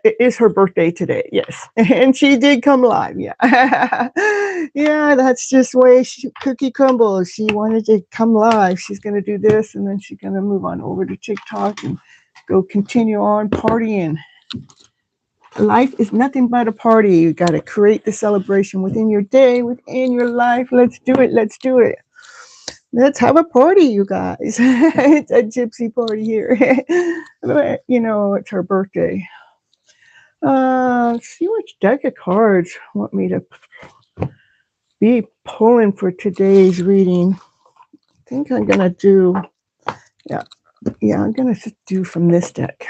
it is her birthday today, yes. And she did come live, yeah. Yeah, that's just the way cookie crumbles. She wanted to come live. She's going to do this, and then she's going to move on over to TikTok and go continue on partying. Life is nothing but a party. You got to create the celebration within your day, within your life. Let's do it. Let's do it. Let's have a party, you guys. It's a gypsy party here. But, you know, it's her birthday. See which deck of cards want me to be pulling for today's reading. I think I'm going to do, yeah, I'm going to do from this deck.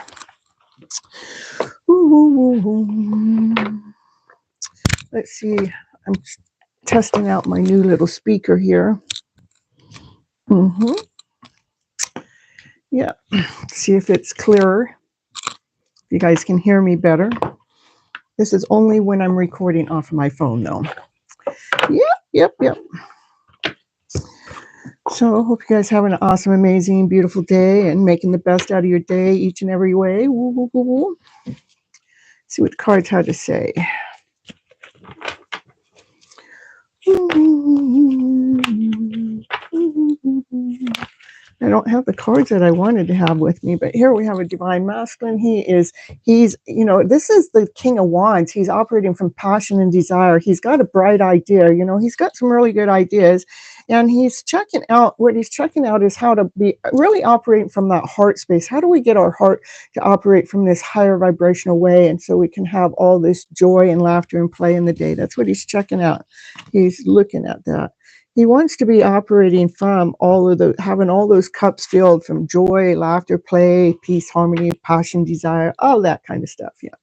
Let's see. I'm testing out my new little speaker here. Yeah, see if it's clearer. If you guys can hear me better. This is only when I'm recording off of my phone, though. Yep. So I hope you guys having an awesome, amazing, beautiful day and making the best out of your day each and every way. See what the cards had to say. I don't have the cards that I wanted to have with me, but here we have a divine masculine. He's, you know, this is the King of Wands. He's operating from passion and desire. He's got a bright idea, you know, he's got some really good ideas, and he's checking out, what he's checking out is how to be really operating from that heart space. How do we get our heart to operate from this higher vibrational way? And so we can have all this joy and laughter and play in the day. That's what he's checking out. He's looking at that. He wants to be operating from having all those cups filled from joy, laughter, play, peace, harmony, passion, desire, all that kind of stuff. Yeah.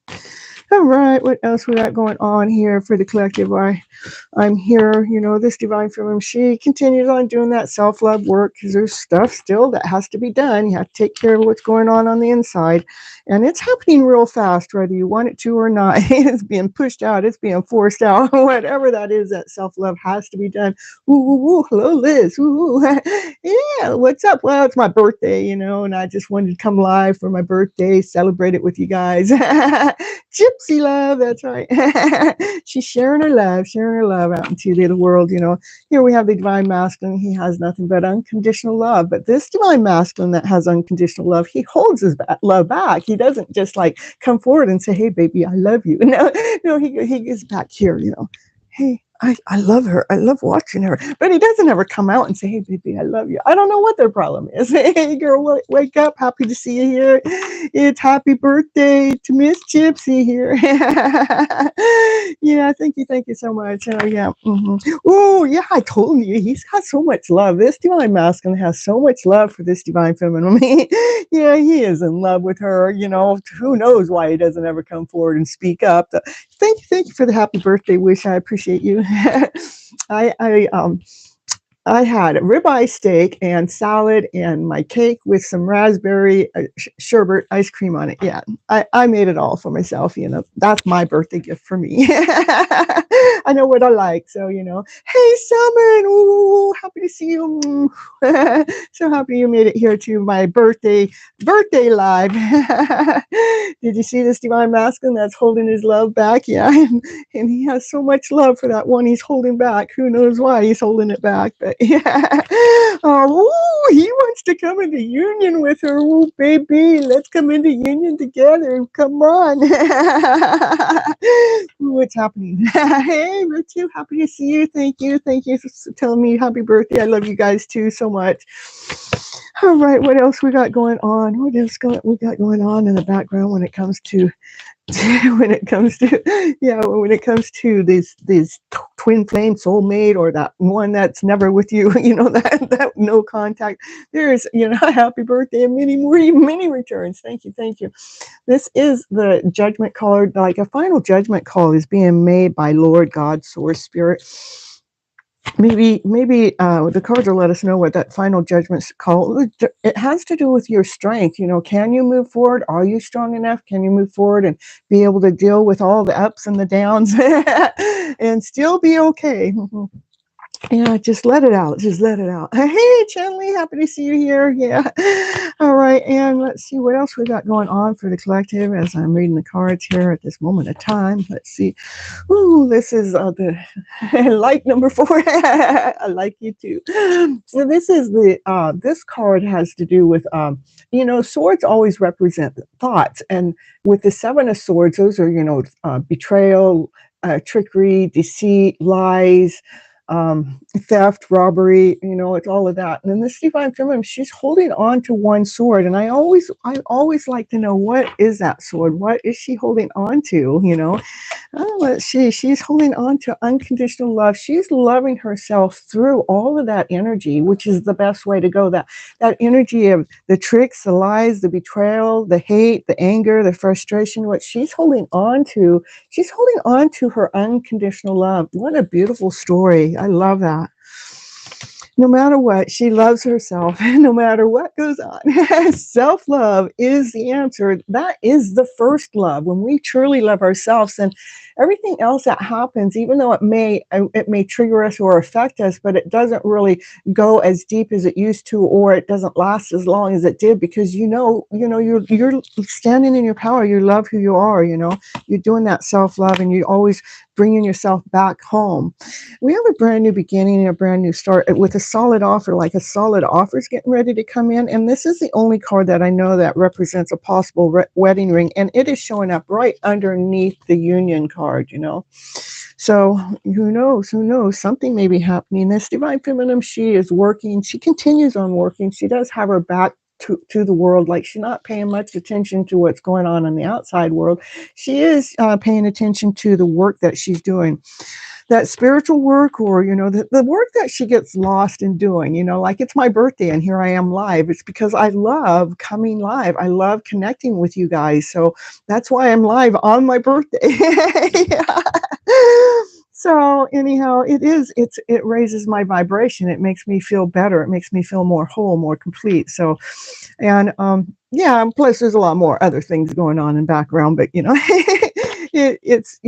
All right. What else we got going on here for the collective? I'm here. You know, this divine feminine, she continues on doing that self-love work because there's stuff still that has to be done. You have to take care of what's going on the inside. And it's happening real fast, whether you want it to or not. It's being pushed out. It's being forced out. Whatever that is, that self-love has to be done. Ooh, hello, Liz. Ooh, yeah, what's up? Well, it's my birthday, you know, and I just wanted to come live for my birthday, celebrate it with you guys. Gypsy love, that's right. She's sharing her love out into the world, you know. Here we have the divine masculine. He has nothing but unconditional love. But this divine masculine that has unconditional love, he holds his love back. He doesn't just like come forward and say, hey, baby, I love you. No, he gets back here, you know. Hey, I love her. I love watching her. But he doesn't ever come out and say, hey, baby, I love you. I don't know what their problem is. Hey, girl, wake up. Happy to see you here. It's happy birthday to Miss Gypsy here. Yeah, thank you so much. Oh, yeah. Oh, yeah, I told you. He's got so much love. This divine masculine has so much love for this divine feminine. Yeah, he is in love with her. You know, who knows why he doesn't ever come forward and speak up. Thank you for the happy birthday wish. I appreciate you. I had a ribeye steak and salad and my cake with some raspberry sherbet ice cream on it. Yeah, I made it all for myself. You know, that's my birthday gift for me. I know what I like. So, you know, hey, Summer, ooh, happy to see you. So happy you made it here to my birthday live. Did you see this divine masculine that's holding his love back? Yeah, and he has so much love for that one he's holding back. Who knows why he's holding it back? But yeah. Oh, he wants to come into union with her. Oh, baby, let's come into union together. Come on. What's happening? Hey, Richie, happy to see you. Thank you for telling me happy birthday. I love you guys too so much. All right, what else we got going on? What else we got going on in the background when it comes to when it comes to these twin flame soulmate, or that one that's never with you, you know, that no contact. There's, you know, happy birthday and many returns. Thank you. This is the judgment call, like a final judgment call is being made by Lord God, Source, Spirit. Maybe the cards will let us know what that final judgment call. It has to do with your strength. You know, can you move forward? Are you strong enough? Can you move forward and be able to deal with all the ups and the downs and still be okay? Yeah, just let it out. Just let it out. Hey, Chenley, happy to see you here. Yeah. All right. And let's see what else we got going on for the collective as I'm reading the cards here at this moment of time. Let's see. Ooh, this is the like number 4. I like you too. So this is this card has to do with, swords always represent thoughts. And with the 7 of swords, those are, betrayal, trickery, deceit, lies, theft, robbery, it's all of that. And then this divine feminine, she's holding on to one sword. And I always like to know, what is that sword? What is she holding on to? Oh, let's see. She's holding on to unconditional love. She's loving herself through all of that energy, which is the best way to go. That energy of the tricks, the lies, the betrayal, the hate, the anger, the frustration, what she's holding on to. She's holding on to her unconditional love. What a beautiful story. I love that. No matter what, she loves herself, no matter what goes on. Self-love is the answer. That is the first love. When we truly love ourselves, and everything else that happens, even though it may trigger us or affect us, but it doesn't really go as deep as it used to, or it doesn't last as long as it did, because you're standing in your power. You love who you are. You're doing that self-love, and you always bringing yourself back home. We have a brand new beginning and a brand new start with a solid offer, like a solid offer is getting ready to come in. And this is the only card that I know that represents a possible wedding ring. And it is showing up right underneath the union card, So who knows? Something may be happening. This divine feminine, she is working. She continues on working. She does have her back to the world. Like, she's not paying much attention to what's going on in the outside world. She is paying attention to the work that she's doing, that spiritual work, or the work that she gets lost in doing. Like, it's my birthday and here I am live. It's because I love coming live. I love connecting with you guys, so that's why I'm live on my birthday. So anyhow, it raises my vibration. It makes me feel better. It makes me feel more whole, more complete. So, and yeah, plus there's a lot more other things going on in background, but it's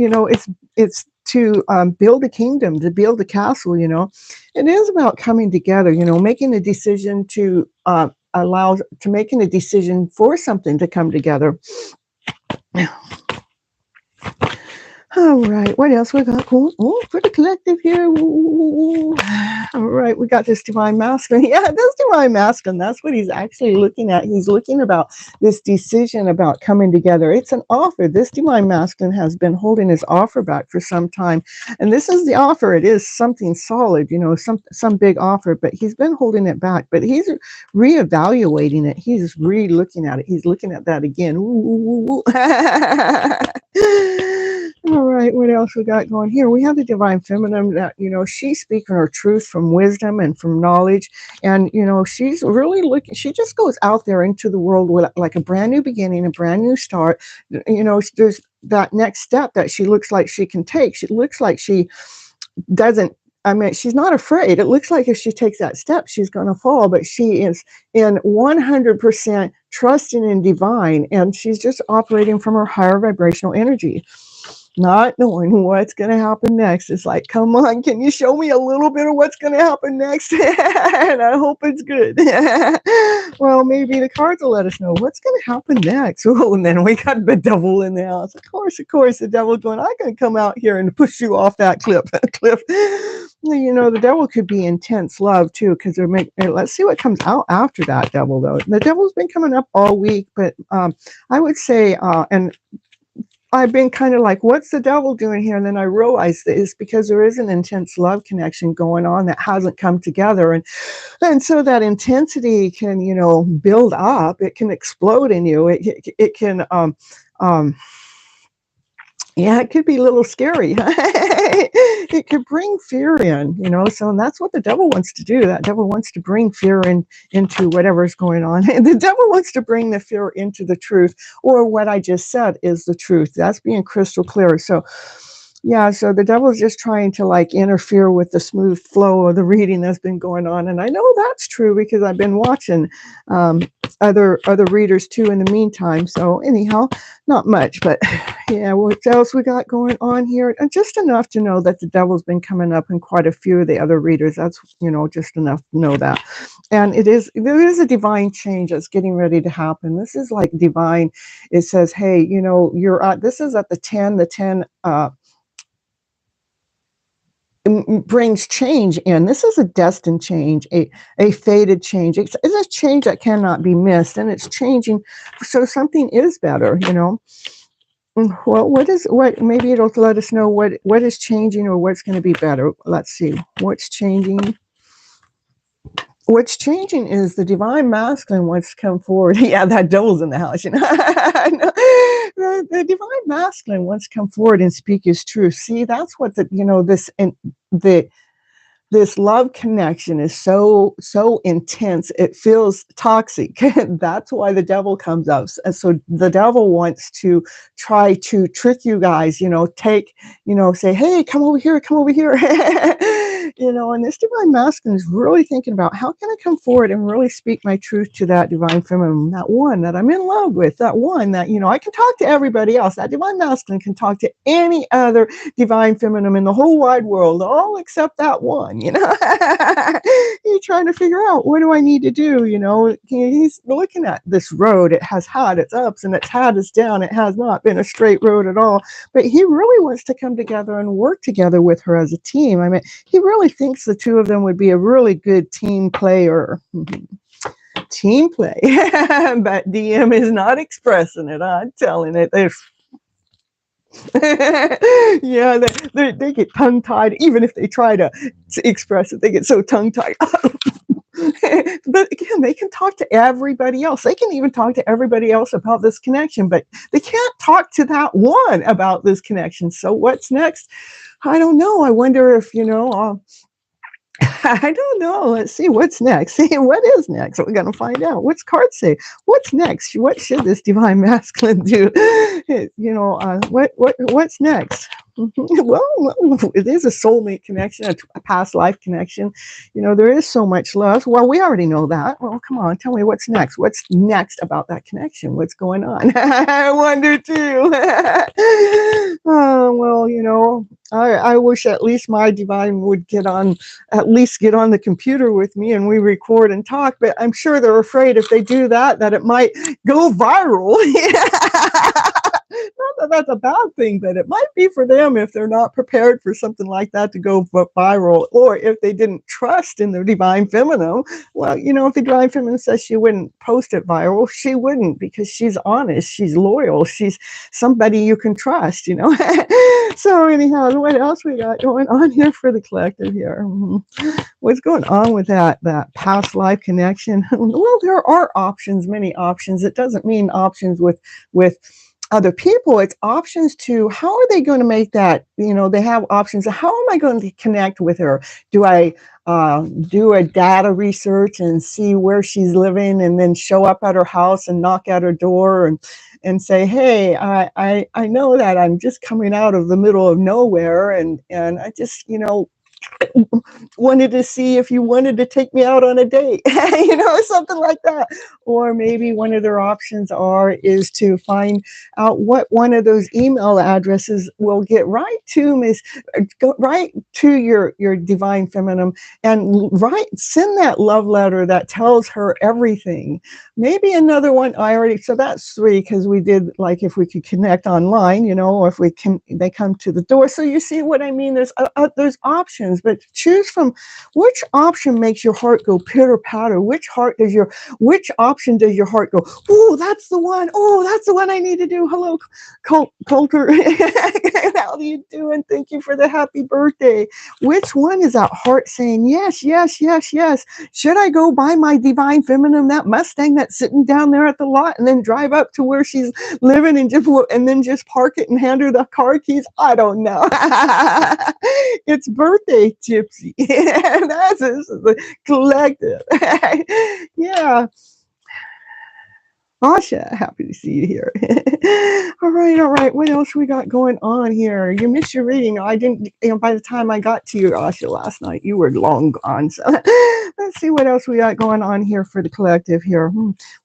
to build a kingdom, to build a castle. It is about coming together. Making a decision to making a decision for something to come together. All right, what else we got? Oh, for the collective here. Ooh. All right, we got this divine masculine. Yeah, this divine masculine, that's what he's actually looking at. He's looking about this decision about coming together. It's an offer. This divine masculine has been holding his offer back for some time. And this is the offer. It is something solid, some big offer, but he's been holding it back. But he's reevaluating it. He's re-looking at it. He's looking at that again. Ooh. All right, what else we got going here? We have the divine feminine that, she's speaking her truth from wisdom and from knowledge. And, she's really looking, she just goes out there into the world with like a brand new beginning, a brand new start. There's that next step that she looks like she can take. She looks like she doesn't, she's not afraid. It looks like if she takes that step, she's going to fall, but she is in 100% trusting in divine, and she's just operating from her higher vibrational energy, not knowing what's going to happen next. It's like, come on, can you show me a little bit of what's going to happen next? And I hope it's good. Well, maybe the cards will let us know what's going to happen next. Oh, and then we got the devil in the house. Of course, the devil's going, I'm going to come out here and push you off that cliff. The devil could be intense love too, because let's see what comes out after that devil, though. The devil's been coming up all week, but I would say, and I've been kind of like, what's the devil doing here? And then I realized that it's because there is an intense love connection going on that hasn't come together. And so that intensity can, build up. It can explode in you. It can, yeah, it could be a little scary. It could bring fear in, so that's what the devil wants to do. That devil wants to bring fear into whatever's going on. And the devil wants to bring the fear into the truth, or what I just said is the truth. That's being crystal clear. So yeah, so the devil's just trying to interfere with the smooth flow of the reading that's been going on. And I know that's true because I've been watching other readers too in the meantime. So anyhow, not much, but yeah, what else we got going on here? And just enough to know that the devil's been coming up in quite a few of the other readers. That's, just enough to know that. And there is a divine change that's getting ready to happen. This is like divine. It says, hey, this is at the 10, brings change in. This is a destined change, a fated change. It's a change that cannot be missed, and it's changing. So something is better, Well, maybe it'll let us know what is changing or what's going to be better. Let's see. What's changing? What's changing is the divine masculine wants to come forward. Yeah, that devil's in the house, the divine masculine wants to come forward and speak his truth. See, that's what this love connection is so intense. It feels toxic. That's why the devil comes up. And so the devil wants to try to trick you guys, say, hey, come over here. And this divine masculine is really thinking about, how can I come forward and really speak my truth to that divine feminine, that one that I'm in love with, that one that, I can talk to everybody else. That divine masculine can talk to any other divine feminine in the whole wide world, all except that one. He's trying to figure out, what do I need to do? He's looking at this road. It has had its ups and it's had its down. It has not been a straight road at all, but he really wants to come together and work together with her as a team. I mean, he really thinks the two of them would be a really good team player. Team play. But DM is not expressing it. I'm telling it. Yeah, they get tongue-tied. Even if they try to express it, they get so tongue-tied. But again, they can talk to everybody else. They can even talk to everybody else about this connection, but they can't talk to that one about this connection. So what's next? I don't know. I wonder if, I don't know. Let's see what's next. What is next? We're going to find out. What's cards say? What's next? What should this divine masculine do? What's next? Well, it is a soulmate connection, a past life connection. There is so much love. Well, we already know that. Well, come on, tell me what's next. What's next about that connection? What's going on? I wonder too. Well, I wish at least my divine would get on the computer with me and we record and talk, but I'm sure they're afraid if they do that it might go viral. Not that that's a bad thing, but it might be for them if they're not prepared for something like that to go viral, or if they didn't trust in the divine feminine. Well, if the divine feminine says she wouldn't post it viral, she wouldn't, because she's honest, she's loyal, she's somebody you can trust, So anyhow, what else we got going on here for the collective here? What's going on with that past life connection? Well, there are options, many options. It doesn't mean options with other people. It's options to, how are they going to make that, they have options. How am I going to connect with her? Do I do a data research and see where she's living, and then show up at her house and knock at her door and say, hey, I know that I'm just coming out of the middle of nowhere, and I just, wanted to see if you wanted to take me out on a date, something like that. Or maybe one of their options is to find out what one of those email addresses will get right to your divine feminine, and send that love letter that tells her everything. Maybe another one so that's 3, because we did, like, if we could connect online, or if they come to the door. So you see what I mean? There's options, but choose from which option makes your heart go pitter patter. Which option does your heart go, oh, that's the one. Oh, that's the one I need to do. Hello, Coulter. How do you do? And thank you for the happy birthday. Which one is that heart saying, yes, yes, yes, yes? Should I go buy my divine feminine, that Mustang that's sitting down there at the lot, and then drive up to where she's living and then just park it and hand her the car keys? I don't know. It's birthday, Gypsy. This is the collective. Yeah. Asha, happy to see you here. All right, all right. What else we got going on here? You missed your reading. I didn't, by the time I got to you, Asha, last night, you were long gone. So let's see what else we got going on here for the collective here.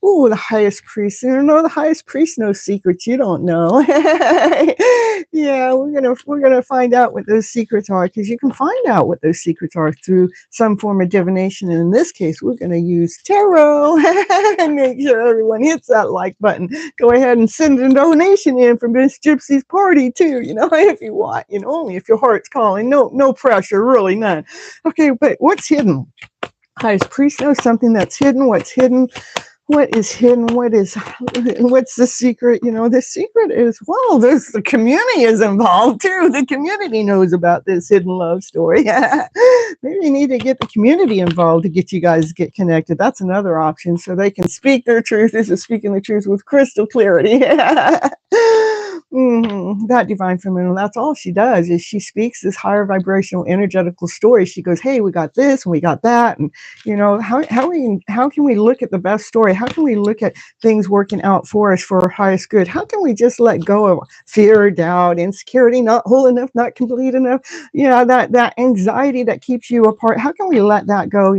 Oh, the highest priest. You know, the highest priest knows secrets you don't know. Yeah, we're gonna find out what those secrets are, because you can find out what those secrets are through some form of divination. And in this case, we're gonna use tarot and make sure everyone hits that like button. Go ahead and send a donation in for Miss Gypsy's party too, if you want, only if your heart's calling. No pressure, really, none. Okay, but what's hidden? Highest priest knows something that's hidden. What's hidden? What is hidden? What's the secret? The secret is, well, the community is involved too. The community knows about this hidden love story. Maybe you need to get the community involved to get you guys to get connected. That's another option, so they can speak their truth. This is speaking the truth with crystal clarity. That divine feminine, that's all she does, is she speaks this higher vibrational energetical story. She goes, hey, we got this and we got that. And how can we look at the best story? How can we look at things working out for us for our highest good? How can we just let go of fear, doubt, insecurity, not whole enough, not complete enough? That anxiety that keeps you apart. How can we let that go?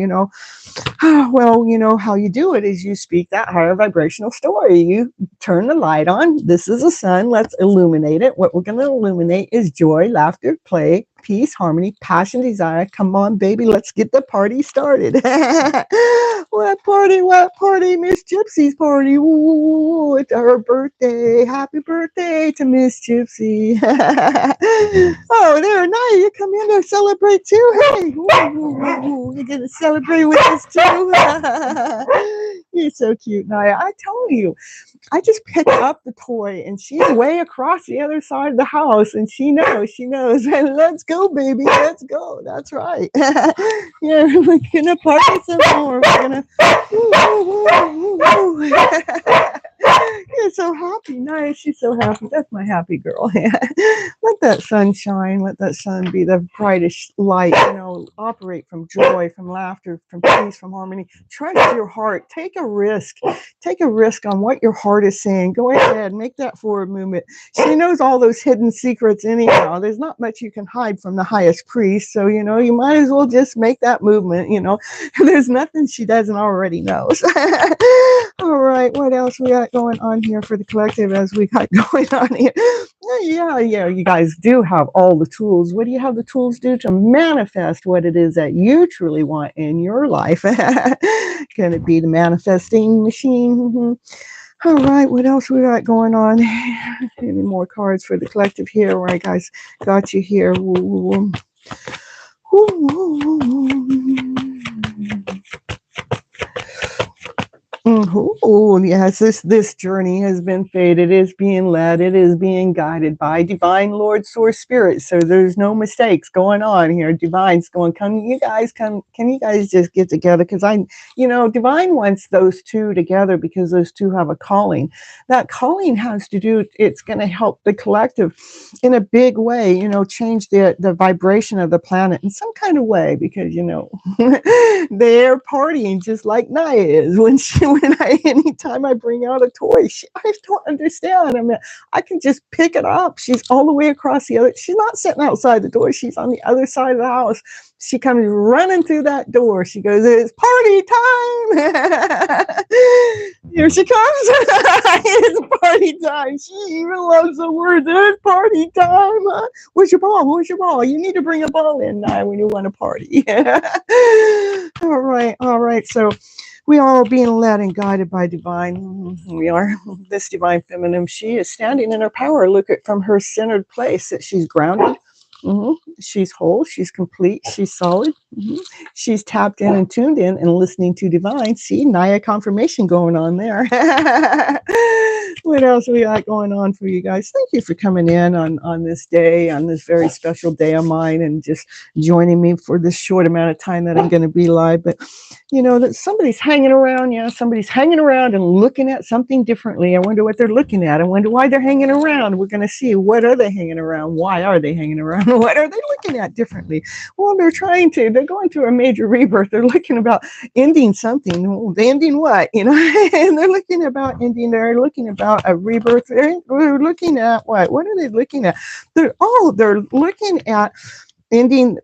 Well, how you do it is you speak that higher vibrational story. You turn the light on. This is the sun. Let's illuminate it. What we're going to illuminate is joy, laughter, play, peace, harmony, passion, desire. Come on, baby, let's get the party started. What party? Miss Gypsy's party. Ooh, it's her birthday. Happy birthday to Miss Gypsy. Oh, there, now you come in to celebrate too. Hey, you're going to celebrate with us too. You're so cute, Naya. I tell you, I just picked up the toy and she's way across the other side of the house, and she knows. And let's go, baby. Let's go. That's right. Yeah, we're gonna party some more. We're gonna. You're so happy. Nice. She's so happy. That's my happy girl. Let that sun shine. Let that sun be the brightest light. Operate from joy, from laughter, from peace, from harmony. Trust your heart. Take a risk. Take a risk on what your heart is saying. Go ahead, make that forward movement. She knows all those hidden secrets anyhow. There's not much you can hide from the highest priest. So, you might as well just make that movement. There's nothing she doesn't already know. All right, what else we got going on here for the collective as we got going on here? Yeah, you guys do have all the tools. What do you have the tools do to manifest what it is that you truly want in your life? Can it be the manifesting machine? All right, what else we got going on? Any more cards for the collective here? All right, guys, got you here. Ooh. Oh, yes, this journey has been fated. It is being led. It is being guided by divine Lord Source Spirit. So there's no mistakes going on here. Divine's going, can you guys just get together? Because Divine wants those two together because those two have a calling. That calling has to do, it's going to help the collective in a big way, change the vibration of the planet in some kind of way, because, they're partying just like Naya is anytime I bring out a toy. I don't understand. I can just pick it up. She's all the way across she's not sitting outside the door. She's on the other side of the house. She comes running through that door. She goes, it's party time. Here she comes. It's party time. She even loves the word, it's party time. Where's your ball? You need to bring a ball in now when you want to party. All right. So we are all being led and guided by divine. We are. This divine feminine, she is standing in her power. Look at from her centered place that she's grounded. She's whole. She's complete. She's solid. She's tapped in and tuned in and listening to divine. See, Naya confirmation going on there. What else we got going on for you guys? Thank you for coming in on this day, on this very special day of mine, and just joining me for this short amount of time that I'm going to be live. But you know that somebody's hanging around. Yeah, somebody's hanging around and looking at something differently. I wonder what they're looking at. I wonder why they're hanging around. We're going to see, what are they hanging around? Why are they hanging around? What are they looking at differently? Well, they're going through a major rebirth. They're looking about ending something. Well, ending what? You know, and they're looking about ending. They're looking about a rebirth. They're looking at what? What are they looking at? They're looking at ending,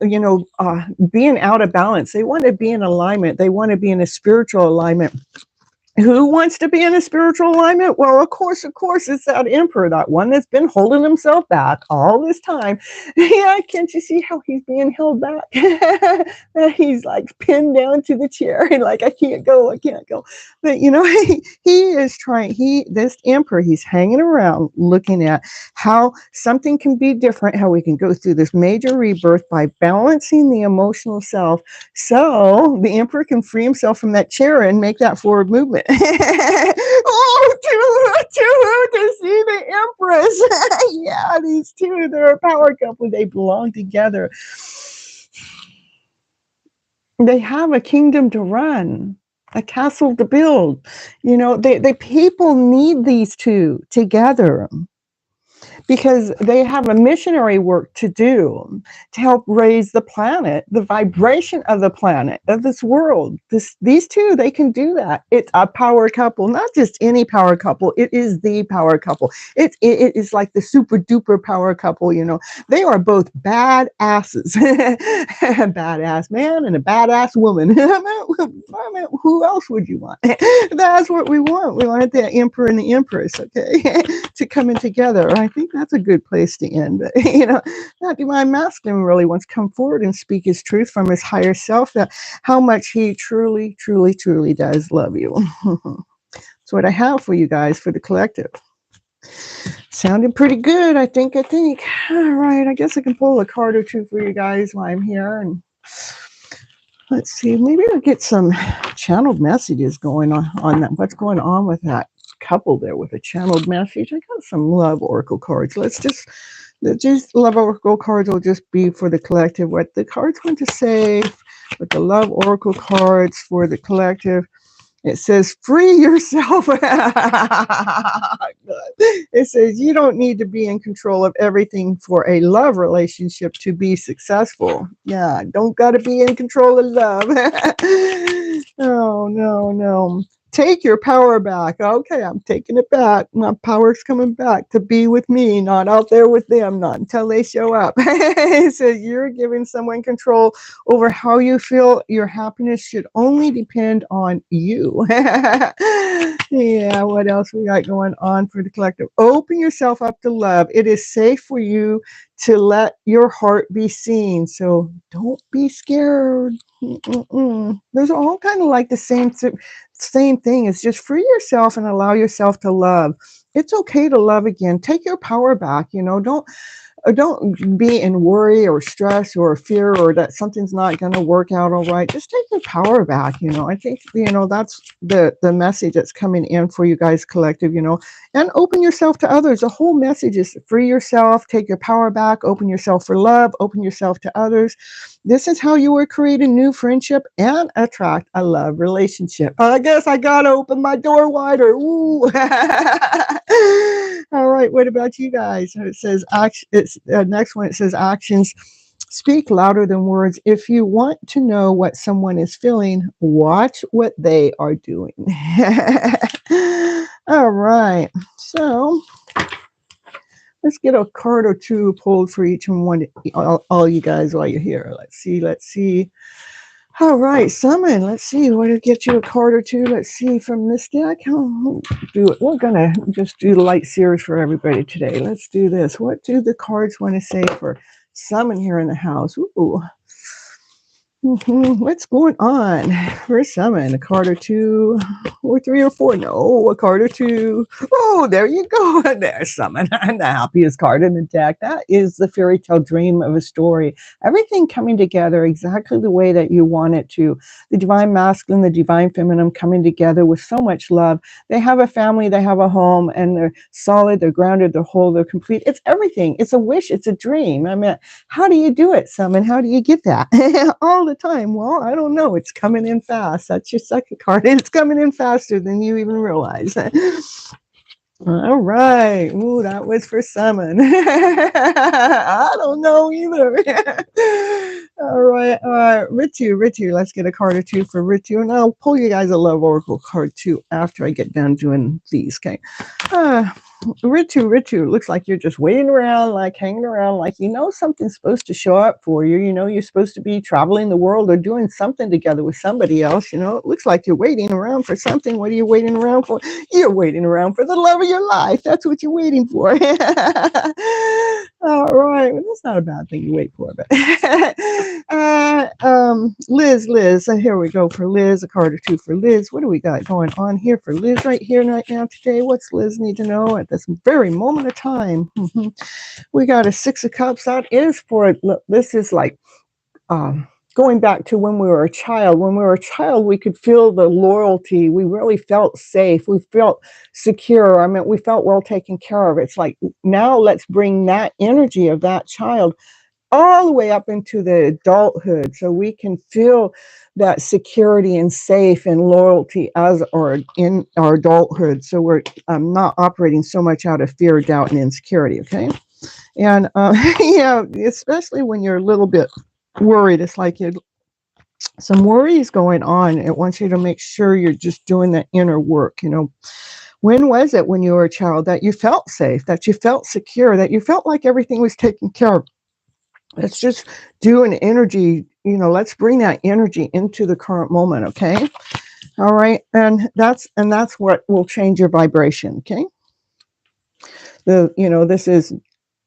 being out of balance. They want to be in alignment. They want to be in a spiritual alignment. Who wants to be in a spiritual alignment? Well, of course, it's that emperor, that one that's been holding himself back all this time. Yeah, can't you see how he's being held back? He's like pinned down to the chair and like, I can't go. But he is trying, this emperor, he's hanging around looking at how something can be different, how we can go through this major rebirth by balancing the emotional self, so the emperor can free himself from that chair and make that forward movement. To see the empress. Yeah, these two, they're a power couple. They belong together. They have a kingdom to run, a castle to build. The people need these two together, because they have a missionary work to do to help raise the planet, the vibration of the planet, of this world. These two, they can do that. It's a power couple, not just any power couple. It is the power couple. It is like the super duper power couple. They are both badasses, a badass man and a badass woman. Who else would you want? That's what we want. We want the emperor and the empress, okay, to come in together. I think that's a good place to end. But, that divine masculine really wants to come forward and speak his truth from his higher self, that how much he truly, truly, truly does love you. That's what I have for you guys for the collective. Sounding pretty good, I think. All right, I guess I can pull a card or two for you guys while I'm here. And let's see, maybe I'll get some channeled messages going on that. What's going on with that couple there with a channeled message? I got some love oracle cards. Let's just love oracle cards will just be for the collective. What the cards want to say with the love oracle cards for the collective, it says free yourself. It says you don't need to be in control of everything for a love relationship to be successful. Yeah, don't got to be in control of love. Oh, no. Take your power back. Okay, I'm taking it back. My power's coming back to be with me, not out there with them, not until they show up. It says you're giving someone control over how you feel. Your happiness should only depend on you. Yeah, what else we got going on for the collective? Open yourself up to love. It is safe for you to let your heart be seen. So don't be scared. Those are all kind of like the same thing. It's just free yourself and allow yourself to love. It's okay to love again. Take your power back. Don't be in worry or stress or fear or that something's not going to work out all right. Just take your power back. I think, that's the message that's coming in for you guys collective, and open yourself to others. The whole message is free yourself, take your power back, open yourself for love, open yourself to others. This is how you will create a new friendship and attract a love relationship. I guess I got to open my door wider. Ooh. All right. What about you guys? It says, next one, it says actions speak louder than words. If you want to know what someone is feeling, watch what they are doing. All right. So let's get a card or two pulled for each one, all you guys while you're here. Let's see. All right, summon. Let's see. What to get you a card or two? Let's see from this deck. Do it. We're gonna just do the light series for everybody today. Let's do this. What do the cards want to say for summon here in the house? Ooh. What's going on? First summon, a card or two, or three or four. No, a card or two. Oh, there you go. There's summon. The happiest card in the deck. That is the fairy tale dream of a story. Everything coming together exactly the way that you want it to. The divine masculine, the divine feminine coming together with so much love. They have a family, they have a home, and they're solid, they're grounded, they're whole, they're complete. It's everything. It's a wish. It's a dream. I mean, how do you do it, Summon? How do you get that? All the time. Well, I don't know. It's coming in fast. That's your second card. It's coming in faster than you even realize. All right. Ooh, that was for Summon. I don't know either. All right. Ritu, let's get a card or two for Ritu. And I'll pull you guys a love oracle card too after I get done doing these. Okay. Ritu, looks like you're just waiting around, like hanging around, like you know something's supposed to show up for you. You know you're supposed to be traveling the world or doing something together with somebody else. You know, it looks like you're waiting around for something. What are you waiting around for? You're waiting around for the love of your life. That's what you're waiting for. All right. Well, that's not a bad thing to wait for, but Liz, here we go for Liz, a card or two for Liz. What do we got going on here for Liz right now today? What's Liz need to know at this very moment of time? We got a Six of Cups. That is for, this is like going back to when we were a child. When we were a child, we could feel the loyalty. We really felt safe. We felt secure. I mean, we felt well taken care of. It's like now let's bring that energy of that child all the way up into the adulthood so we can feel that security and safe and loyalty as or in our adulthood. So we're not operating so much out of fear, doubt, and insecurity. Okay. And yeah, especially when you're a little bit worried, it's like you some worries going on. It wants you to make sure you're just doing the inner work. You know, when was it when you were a child that you felt safe, that you felt secure, that you felt like everything was taken care of? Let's just do an energy, you know, let's bring that energy into the current moment. Okay. All right. And that's what will change your vibration. Okay. This is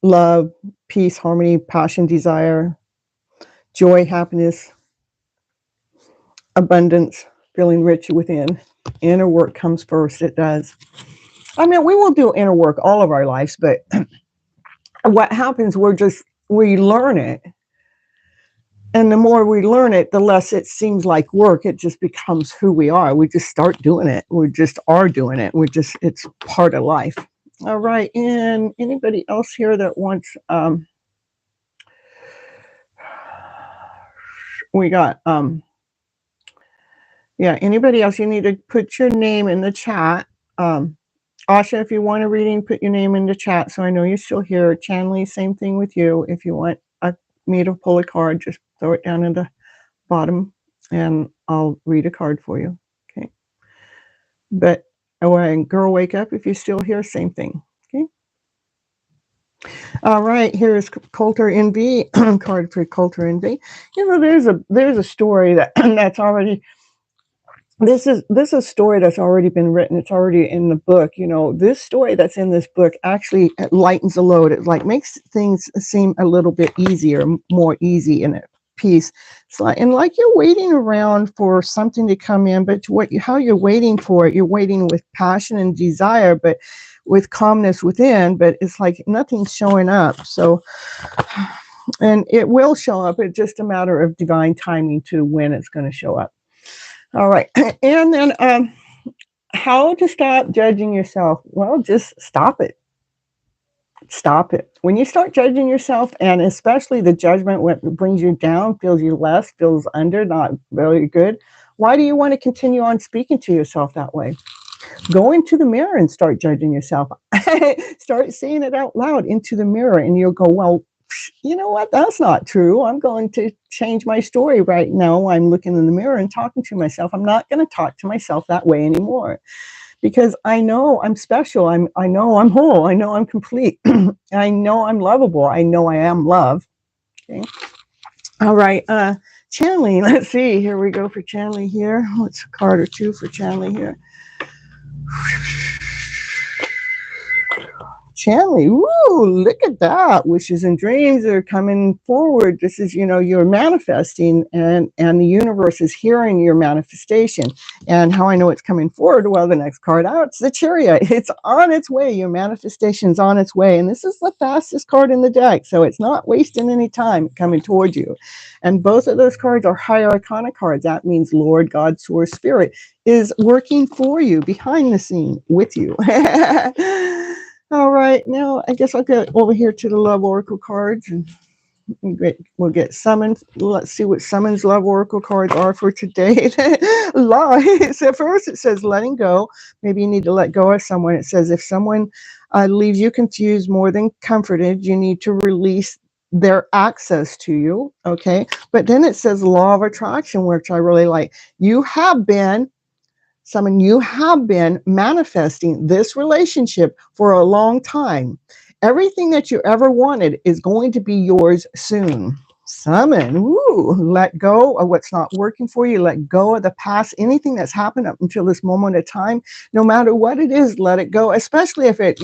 love, peace, harmony, passion, desire, joy, happiness, abundance, feeling rich within. Inner work comes first. It does. I mean, we will do inner work all of our lives, but what happens, we learn it. And the more we learn it, the less it seems like work. It just becomes who we are. We just start doing it. We just are doing it. It's part of life. All right. And anybody else here that wants, we got, yeah, anybody else, you need to put your name in the chat. Asha, if you want a reading, put your name in the chat so I know you're still here. Chanley, same thing with you. If you want me to pull a card, just throw it down in the bottom and I'll read a card for you. Okay. But girl, wake up if you're still here, same thing. Okay. All right, here's Coulter NV, card for Coulter NV. You know, there's a story that's already, this is a story that's already been written. It's already in the book. You know, this story that's in this book actually lightens the load. It like makes things seem a little bit easier, more easy in a piece. It's like, and like you're waiting around for something to come in, but how you're waiting for it, you're waiting with passion and desire, but with calmness within, but it's like nothing's showing up. So, and it will show up. It's just a matter of divine timing to when it's going to show up. All right. And then how to stop judging yourself? Well, just stop it. Stop it. When you start judging yourself, and especially the judgment what brings you down, feels you less, feels under, not very good, why do you want to continue on speaking to yourself that way? Go into the mirror and start judging yourself. Start saying it out loud into the mirror, and you'll go, well, you know what? That's not true. I'm going to change my story right now. I'm looking in the mirror and talking to myself. I'm not going to talk to myself that way anymore because I know I'm special. I know I'm whole. I know I'm complete. I know I'm lovable. I know I am love. Okay. All right. Chanley, let's see. Here we go for Chanley here. What's a card or two for Chanley here? Chanley, woo, look at that. Wishes and dreams are coming forward. This is, you're manifesting, and the universe is hearing your manifestation. And how I know it's coming forward, well, the next card out, it's the Chariot. It's on its way. Your manifestation's on its way. And this is the fastest card in the deck. So it's not wasting any time coming towards you. And both of those cards are higher arcana cards. That means Lord, God, Source, Spirit is working for you, behind the scene with you. All right, now I guess I'll get over here to the Love Oracle cards, and we'll get summoned. Let's see what Summon's Love Oracle cards are for today. So first it says letting go. Maybe you need to let go of someone. It says if someone leaves you confused more than comforted, you need to release their access to you. Okay, but then it says Law of Attraction, which I really like. You have been manifesting this relationship for a long time. Everything that you ever wanted is going to be yours soon. Summon, woo, let go of what's not working for you. Let go of the past, anything that's happened up until this moment of time. No matter what it is, let it go, especially if it,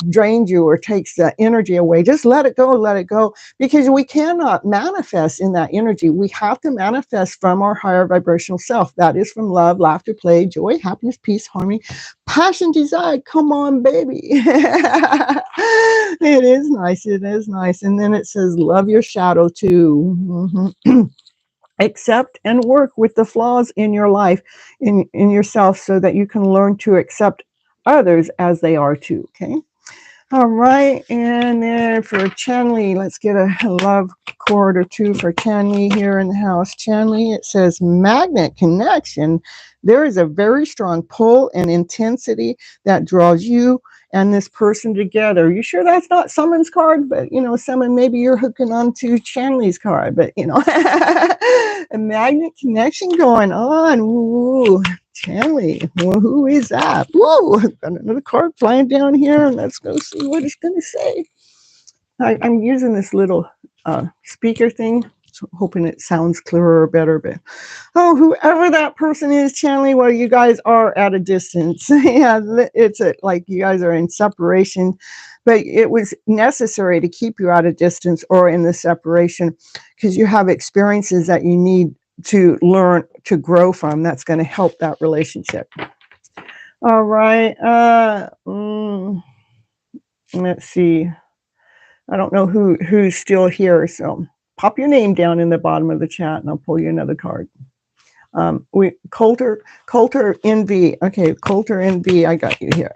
drains you or takes the energy away. Just let it go, because we cannot manifest in that energy. We have to manifest from our higher vibrational self. That is from love, laughter, play, joy, happiness, peace, harmony, passion, desire. Come on, baby. It is nice. And then it says love your shadow too. Accept and work with the flaws in your life, in yourself, so that you can learn to accept others as they are too. Okay. All right. And then for Chanley, let's get a love cord or two for Chanley here in the house. Chanley, it says magnet connection. There is a very strong pull and intensity that draws you and this person together. You sure that's not Summon's card? But, Summon, maybe you're hooking on to Chanley's card. But, a magnet connection going on. Ooh, Chanley. Well, who is that? Whoa, got another card flying down here. And let's go see what it's going to say. I'm using this little speaker thing, so hoping it sounds clearer or better. But whoever that person is, Chanley, well, you guys are at a distance. Yeah, it's like you guys are in separation, but it was necessary to keep you at a distance or in the separation, because you have experiences that you need to learn to grow from. That's going to help that relationship. All right. Let's see. I don't know who's still here, so pop your name down in the bottom of the chat, and I'll pull you another card. Coulter NV. Okay, Coulter NV, I got you here.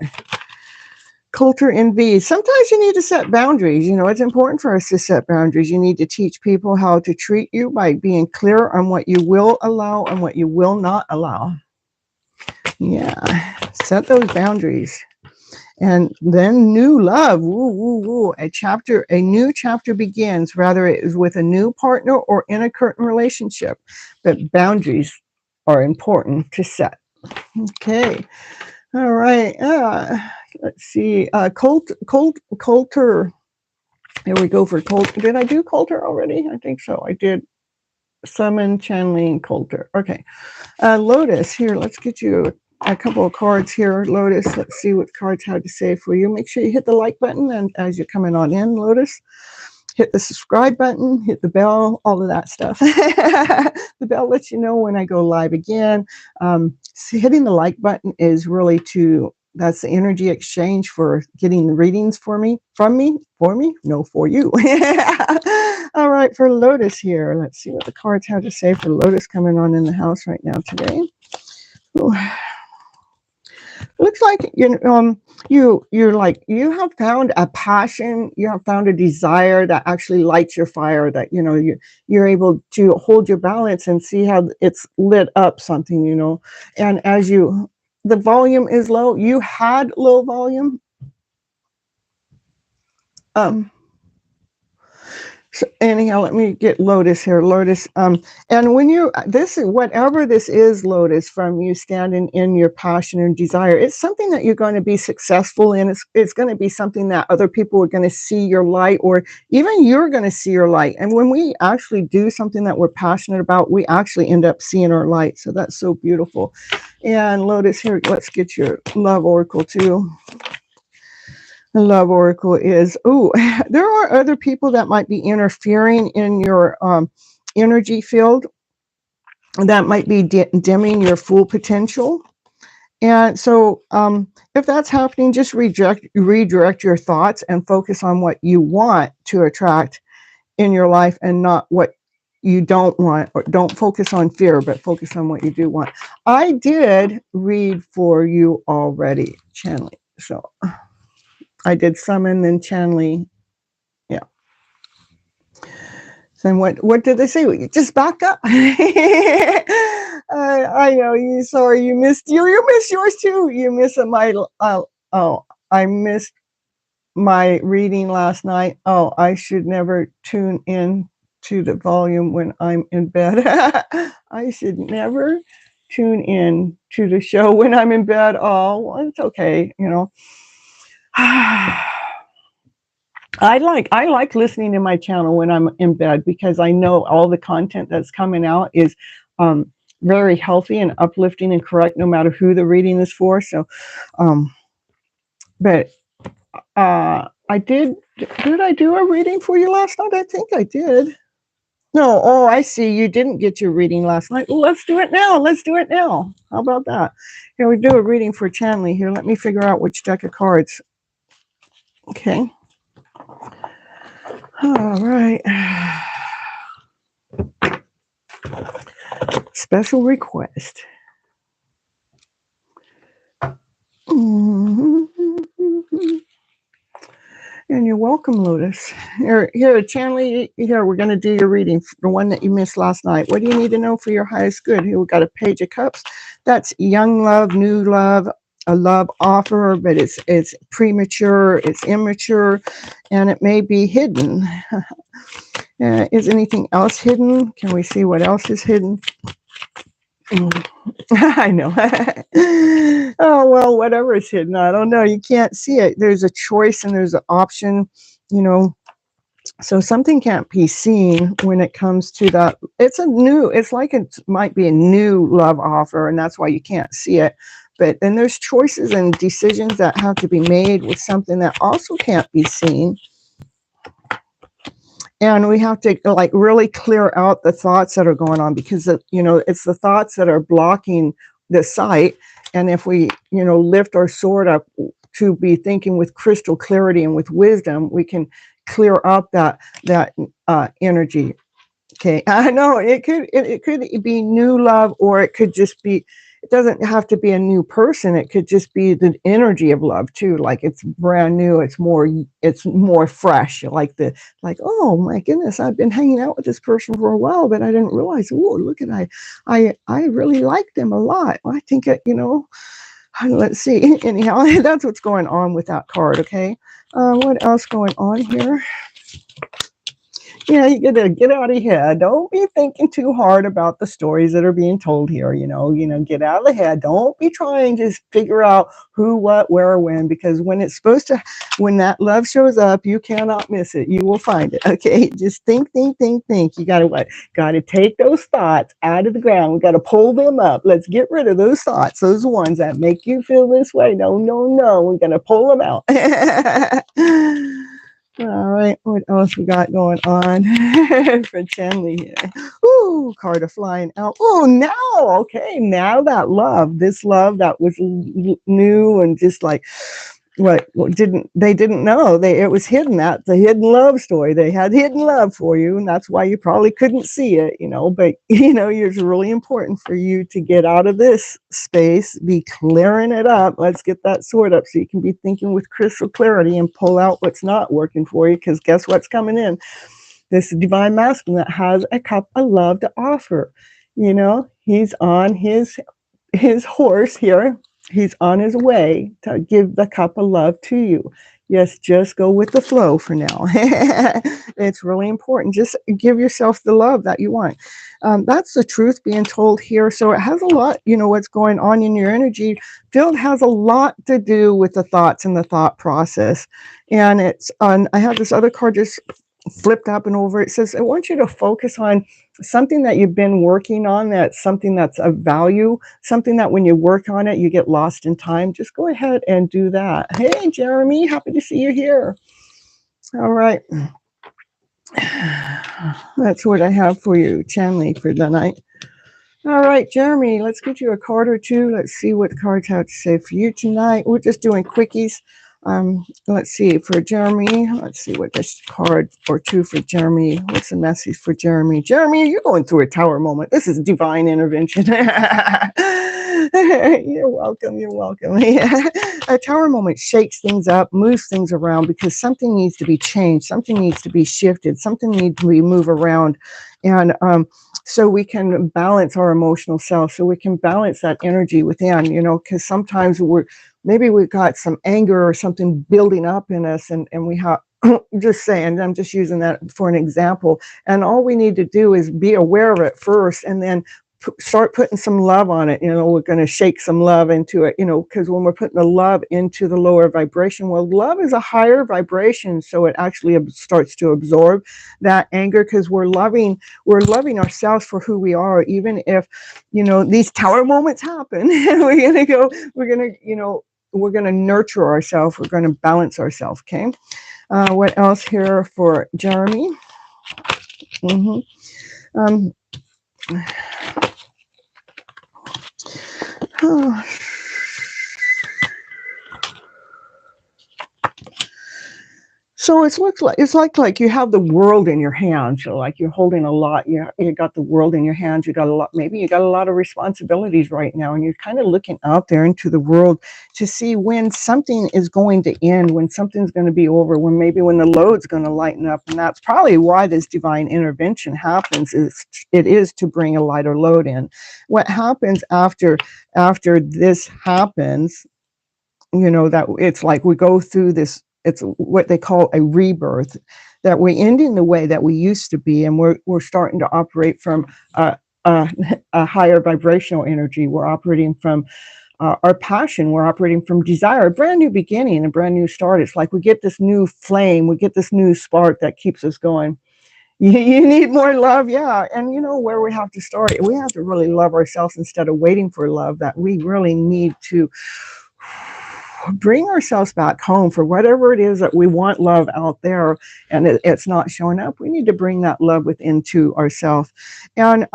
Coulter NV. Sometimes you need to set boundaries. It's important for us to set boundaries. You need to teach people how to treat you by being clear on what you will allow and what you will not allow. Yeah, set those boundaries. And then new love, woo, woo, woo. A new chapter begins, whether it is with a new partner or in a current relationship. But boundaries are important to set. Okay. All right. Let's see. Coulter. Here we go for Coulter. Did I do Coulter already? I think so. I did. Summon, Chanley, and Coulter. Okay. Lotus, here, let's get you a couple of cards here, Lotus. Let's see what cards have to say for you. Make sure you hit the like button, and as you're coming on in, Lotus, hit the subscribe button, hit the bell, all of that stuff. The bell lets you know when I go live again. So hitting the like button is really that's the energy exchange for getting the readings for you. All right, for Lotus here, let's see what the cards have to say for Lotus coming on in the house right now today. Ooh. Looks like you have found a passion, you have found a desire that actually lights your fire, that you're able to hold your balance and see how it's lit up something, and as the volume is low, you had low volume. So anyhow, let me get Lotus here. Lotus, and when whatever this is, Lotus, from you standing in your passion and desire, it's something that you're going to be successful in. It's going to be something that other people are going to see your light, or even you're going to see your light. And when we actually do something that we're passionate about, we actually end up seeing our light. So that's so beautiful. And Lotus, here, let's get your love oracle too. The love oracle is, oh, there are other people that might be interfering in your energy field, that might be dimming your full potential. And so if that's happening, just redirect your thoughts and focus on what you want to attract in your life and not what you don't want. Or don't focus on fear, but focus on what you do want. I did read for you already, channeling. So I did summon, then channeling. Yeah. Then what did they say? You just back up. I know you. Sorry, you missed yours too. You missed my. I missed my reading last night. Oh, I should never tune in to the volume when I'm in bed. I should never tune in to the show when I'm in bed. Oh, well, it's okay, you know. I like listening to my channel when I'm in bed because I know all the content that's coming out is very healthy and uplifting and correct, no matter who the reading is for. So, but I did I do a reading for you last night? I think I did. No, oh, I see. You didn't get your reading last night. Well, let's do it now. How about that? Here, we do a reading for channeling here. Let me figure out which deck of cards. Okay. All right. Special request. And you're welcome, Lotus. Here, channeling. Here, we're going to do your reading, the one that you missed last night. What do you need to know for your highest good? Here, we got a Page of Cups. That's young love, new love, a love offer, but it's premature, it's immature, and it may be hidden. Is anything else hidden? Can we see what else is hidden? I know. Oh, well, whatever is hidden, I don't know. You can't see it. There's a choice and there's an option, you know. So something can't be seen when it comes to that. It's like it might be a new love offer, and that's why you can't see it. But then there's choices and decisions that have to be made with something that also can't be seen. And we have to like really clear out the thoughts that are going on, because it's the thoughts that are blocking the sight. And if we lift our sword up to be thinking with crystal clarity and with wisdom, we can clear up that energy. Okay, I know it could be new love, or it could just be. It doesn't have to be a new person. It could just be the energy of love too. Like it's brand new. It's more fresh. Like oh my goodness, I've been hanging out with this person for a while, but I didn't realize. Oh, look at I really like them a lot. I think let's see. Anyhow, that's what's going on with that card. Okay, what else going on here? Yeah, you gotta get out of your head. Don't be thinking too hard about the stories that are being told here. Get out of the head. Don't be trying to figure out who, what, where, when, because when when that love shows up, you cannot miss it. You will find it. Okay, just think. You gotta take those thoughts out of the ground. We gotta pull them up. Let's get rid of those thoughts, those ones that make you feel this way. No. We're gonna pull them out. All right, what else we got going on for channeling here? Ooh, card of flying out. Oh, now that love, this love that was new and just like they didn't know it was hidden. That's the hidden love story. They had hidden love for you, and that's why you probably couldn't see it, but it's really important for you to get out of this space, be clearing it up. Let's get that sword up so you can be thinking with crystal clarity and pull out what's not working for you, because guess what's coming in? This divine masculine that has a cup of love to offer. He's on his horse here. He's on his way to give the cup of love to you. Yes, just go with the flow for now. It's really important. Just give yourself the love that you want. That's the truth being told here. So it has a lot, what's going on in your energy field has a lot to do with the thoughts and the thought process. And I have this other card just flipped up and over. It says, I want you to focus on something that you've been working on, that's something that's of value, something that when you work on it, you get lost in time. Just go ahead and do that. Hey, Jeremy, happy to see you here. All right. That's what I have for you, Chanley, for the night. All right, Jeremy, let's get you a card or two. Let's see what the cards have to say for you tonight. We're just doing quickies. Let's see, for Jeremy, let's see what this card or two for Jeremy. What's the message for Jeremy? Jeremy, you're going through a tower moment. This is divine intervention. You're welcome. You're welcome. A tower moment shakes things up, moves things around because something needs to be changed. Something needs to be shifted. Something needs to be moved around. And so we can balance our emotional self, so we can balance that energy within, because sometimes maybe we've got some anger or something building up in us, and we have, just saying, I'm just using that for an example. And all we need to do is be aware of it first, and then start putting some love on it. We're going to shake some love into it, because when we're putting the love into the lower vibration, well, love is a higher vibration. So it actually starts to absorb that anger, because we're loving ourselves for who we are. Even if, these tower moments happen, we're going to nurture ourselves. We're going to balance ourselves. Okay. What else here for Jeremy? So it's like you have the world in your hands. So like you're holding a lot. You got the world in your hands. You got a lot. Maybe you got a lot of responsibilities right now, and you're kind of looking out there into the world to see when something is going to end, when something's going to be over, when the load's going to lighten up. And that's probably why this divine intervention happens. It is to bring a lighter load in. What happens after this happens? That it's like we go through this. It's what they call a rebirth, that we end in the way that we used to be, and we're starting to operate from a higher vibrational energy. We're operating from our passion. We're operating from desire, a brand new beginning, a brand new start. It's like we get this new flame, we get this new spark that keeps us going. You need more love, yeah. And where we have to start, we have to really love ourselves instead of waiting for love. That we really need to bring ourselves back home for whatever it is that we want love out there, and it's not showing up. We need to bring that love within to ourselves. And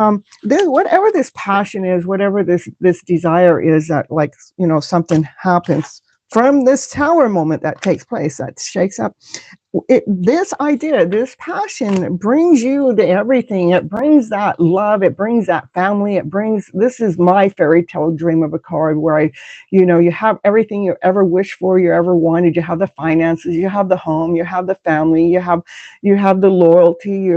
whatever this passion is, whatever this desire is, that something happens from this tower moment that takes place, that shakes up. This idea, this passion brings you to everything. It brings that love. It brings that family. This is my fairy tale dream of a card where you have everything you ever wished for, you ever wanted. You have the finances, you have the home, you have the family, you have the loyalty,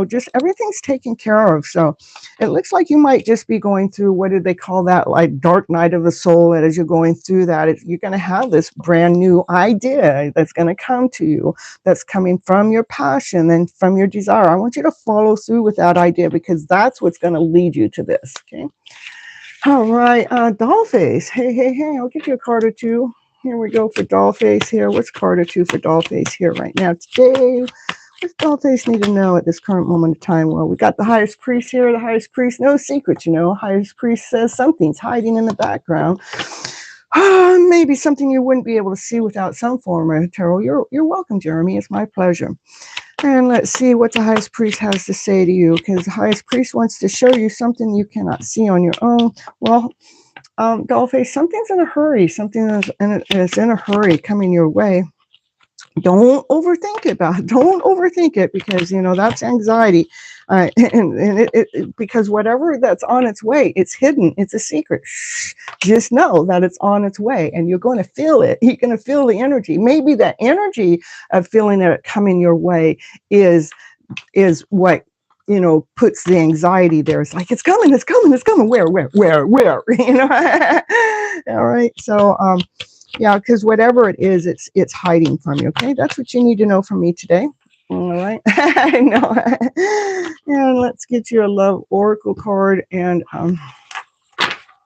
just everything's taken care of. So it looks like you might just be going through, what did they call that? Like dark night of the soul. And as you're going through that, you're going to have this brand new idea that's going to come to you, that's coming from your passion and from your desire. I want you to follow through with that idea, because that's what's going to lead you to this. Okay. All right. Dollface. Hey. I'll give you a card or two. Here we go for Dollface here. What's card or two for Dollface here right now today? What does Dollface need to know at this current moment of time? Well, we got the highest priest here. The highest priest, no secret, highest priest says something's hiding in the background. Maybe something you wouldn't be able to see without some form of tarot. You're welcome, Jeremy. It's my pleasure. And let's see what the highest priest has to say to you, because the highest priest wants to show you something you cannot see on your own. Well, Dollface, something's in a hurry. Something is in a hurry coming your way. Don't overthink it. Don't overthink it, because that's anxiety, and because whatever that's on its way, it's hidden. It's a secret. Shh. Just know that it's on its way, and you're going to feel it. You're going to feel the energy. Maybe that energy of feeling it coming your way is what puts the anxiety there. It's like it's coming. Where? All right. So yeah, because whatever it is, it's hiding from you. Okay, that's what you need to know from me today. All right. I know. And let's get you a love oracle card. And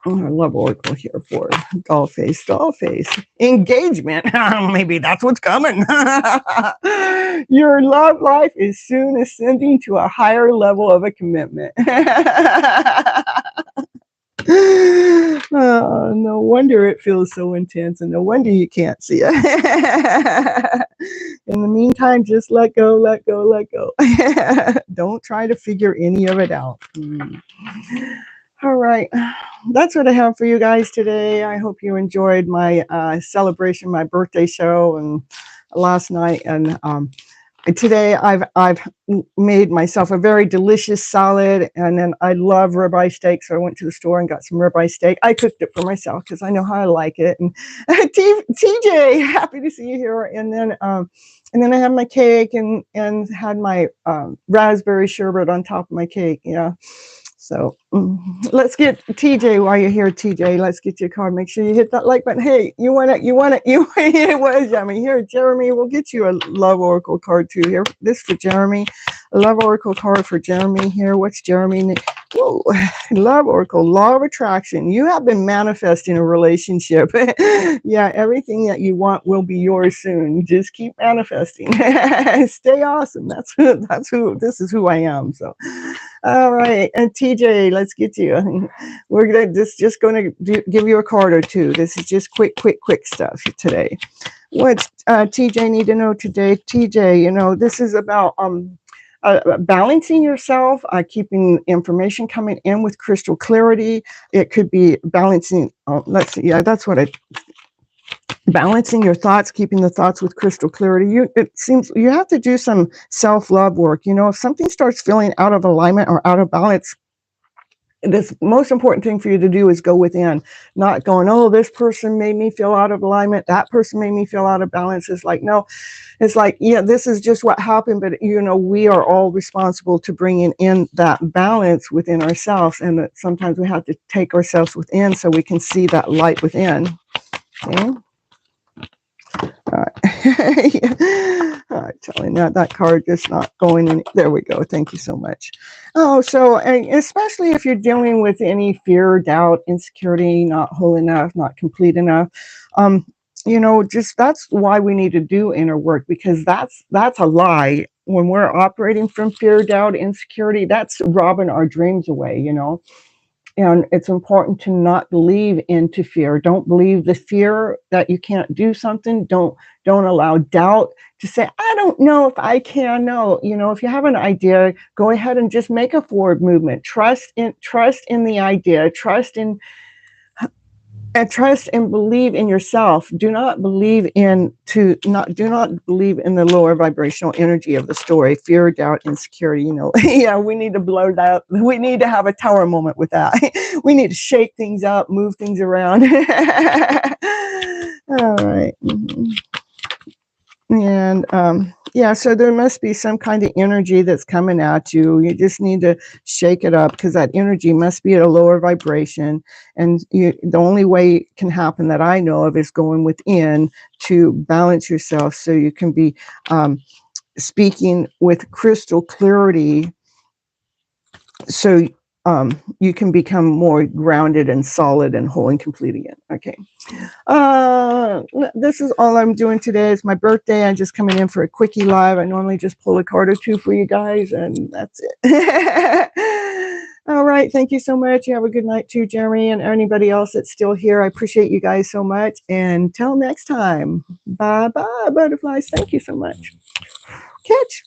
I love Oracle here for doll face, doll face. Engagement. Maybe that's what's coming. Your love life is soon ascending to a higher level of a commitment. Oh, no wonder it feels so intense, and no wonder you can't see it. In the meantime, just let go, let go, let go. Don't try to figure any of it out. All right. That's what I have for you guys today. I hope you enjoyed my celebration, my birthday show, and last night. And today I've made myself a very delicious salad, and then I love ribeye steak, so I went to the store and got some ribeye steak. I cooked it for myself because I know how I like it. And TJ, happy to see you here. And then I had my cake and had my raspberry sherbet on top of my cake. Yeah. So let's get TJ while you're here, TJ. Let's get your card. Make sure you hit that like button. Hey, you want it? It was yummy. Here, Jeremy, we'll get you a love oracle card too. Here, this for Jeremy. A love oracle card for Jeremy here. What's Jeremy? Whoa, love oracle, law of attraction. You have been manifesting a relationship. Yeah, everything that you want will be yours soon. Just keep manifesting. Stay awesome. This is who I am. So, all right, and TJ, let's get you. We're gonna just going to give you a card or two. This is just quick stuff today. What's TJ need to know today? TJ, this is about balancing yourself, keeping information coming in with crystal clarity. It could be balancing. Let's see. Yeah, that's what balancing your thoughts, keeping the thoughts with crystal clarity. It seems you have to do some self-love work. If something starts feeling out of alignment or out of balance, the most important thing for you to do is go within, not going, oh, this person made me feel out of alignment, that person made me feel out of balance. It's like, no, it's like, yeah, this is just what happened, but we are all responsible to bringing in that balance within ourselves, and that sometimes we have to take ourselves within so we can see that light within. Okay. All right. Yeah. All right, telling that card just not going in. There we go. Thank you so much. Oh, so especially if you're dealing with any fear, doubt, insecurity, not whole enough, not complete enough, just that's why we need to do inner work, because that's a lie. When we're operating from fear, doubt, insecurity, that's robbing our dreams away, And it's important to not believe into fear. Don't believe the fear that you can't do something. Don't allow doubt to say, I don't know if I can. No, if you have an idea, go ahead and just make a forward movement. Trust in the idea. Trust and believe in yourself. Do not believe in the lower vibrational energy of the story, fear, doubt, insecurity. Yeah, we need to blow that. We need to have a tower moment with that. We need to shake things up, move things around. All right. And so there must be some kind of energy that's coming at you. You just need to shake it up, because that energy must be at a lower vibration. And the only way it can happen that I know of is going within to balance yourself, so you can be speaking with crystal clarity, so you can become more grounded and solid and whole and complete again. Okay. This is all I'm doing today. It's my birthday. I'm just coming in for a quickie live. I normally just pull a card or two for you guys, and that's it. All right. Thank you so much. You have a good night too, Jeremy, and anybody else that's still here. I appreciate you guys so much. And until next time, bye-bye, butterflies. Thank you so much. Catch.